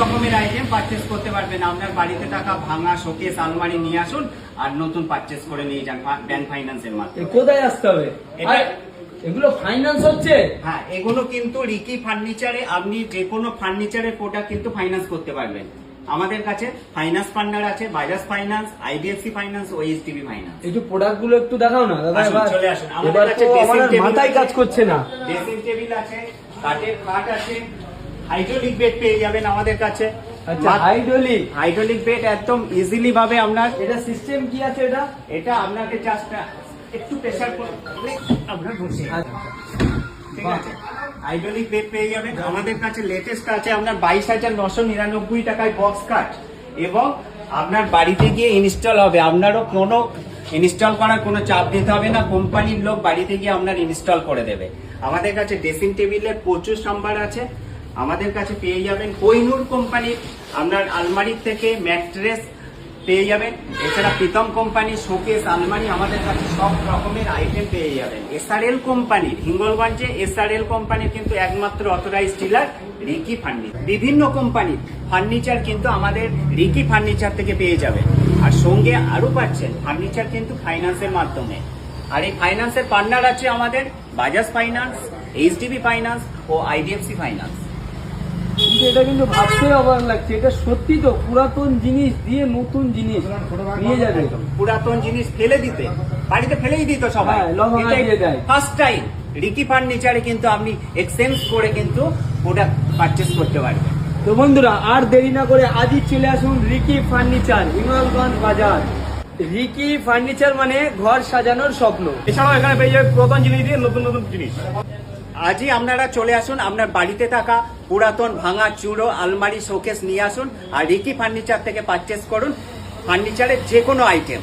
রকমের item purchase করতে পারবেন। আপনার বাড়িতে থাকা ভাঙা শোকেস আলমারি নিয়ে আসুন আর নতুন পারচেস করে নিয়ে যান ব্যাংক ফাইন্যান্সের মাধ্যমে। কোথায় আসতে হবে? এটা এগুলো ফাইন্যান্স হচ্ছে? হ্যাঁ, এগুলো কিন্তু রিকি ফার্নিচারে আপনি যে কোনো ফার্নিচারের প্রোডাক্ট কিন্তু ফাইন্যান্স করতে পারবেন। আমাদের কাছে ফাইন্যান্স পার্টনার আছে, Bajaj finance, IDFC finance, OHDB finance. একটু প্রোডাক্ট গুলো একটু দেখাও না দাদা। আসুন, চলে আসুন। আমাদের এবার কাছে তো ড্রেসিং আমার টেবিল মাথায় আছে, কাজ করছে না। ড্রেসিং টেবিল আছে, কাঠের খাট আছে, হাইড্রোলিক বেড পেয়ে যাবেন আমাদের কাছে। আচ্ছা, হাইড্রোলিক বেড একদম ইজিলি ভাবে আপনার। এটা সিস্টেম কি আছে? এটা আপনাকে জাস্ট একটু প্রেসার করে আপনার বসে, ঠিক আছে? হাইড্রোলিক বেড পেয়ে যাবেন আমাদের কাছে। লেটেস্ট আছে আপনার 22,999 টাকায় বক্স কাট, এবং আপনার বাড়িতে গিয়ে ইনস্টল হবে। আপনারও কোনো ইনস্টল করার কোনো চাপ দিতে হবে না, কোম্পানির লোক বাড়িতে গিয়ে আপনার ইনস্টল করে দেবে। আমাদের কাছে ড্রেসিং টেবিলের প্রচুর সম্ভার আছে। আমাদের কাছে পেয়ে যাবেন কোহিনুর কোম্পানির আপনার আলমারির থেকে ম্যাট্রেস পেয়ে যাবেন। এছাড়া প্রীতম কোম্পানির শোকেস আলমারি আমাদের কাছে সব রকমের আইটেম পেয়ে যাবেন। এসআরএল কোম্পানির, হিঙ্গলগঞ্জে এসআরএল কোম্পানির কিন্তু একমাত্র অথরাইজড ডিলার রিকি ফার্নিচার। বিভিন্ন কোম্পানির ফার্নিচার কিন্তু আমাদের রিকি ফার্নিচার থেকে পেয়ে যাবেন। আর সঙ্গে আরো পাচ্ছেন ফার্নিচার কিন্তু ফাইন্যান্সের মাধ্যমে। আর এই ফাইন্যান্সের পার্টনার আছে আমাদের বাজাজ ফাইন্যান্স, এইচডিবি ফাইন্যান্স ও আইডিএফসি ফাইন্যান্স। এটা কিন্তু ভাবতে অবাক লাগছে, এটা সত্যি তো পুরাতন জিনিস দিয়ে নতুন জিনিস নিয়ে যাবে। পুরাতন জিনিস ফেলে দিতে, বাড়িতে ফেলেই দিত সবাই, ফার্স্ট টাইম রিকি ফার্নিচারে কিন্তু আপনি এক্সচেঞ্জ করে কিন্তু প্রোডাক্ট পারচেস করতে পারবেন। তো বন্ধুরা, আর দেরি না করে আজই চলে আসুন রিকি ফার্নিচার, হিঙ্গলগঞ্জ বাজার। রিকি ফার্নিচার মানে ঘর সাজানোর স্বপ্ন। এছাড়াও এখানে পেয়ে যাবে পুরাতন জিনিস দিয়ে নতুন নতুন জিনিস। আজই আপনারা চলে আসুন, আপনার বাড়িতে থাকা পুরাতন ভাঙা চুড়ো আলমারি শোকেস নিয়ে আসুন আর রিকি ফার্নিচার থেকে পারচেস করুন ফার্নিচারের যে কোনো আইটেম।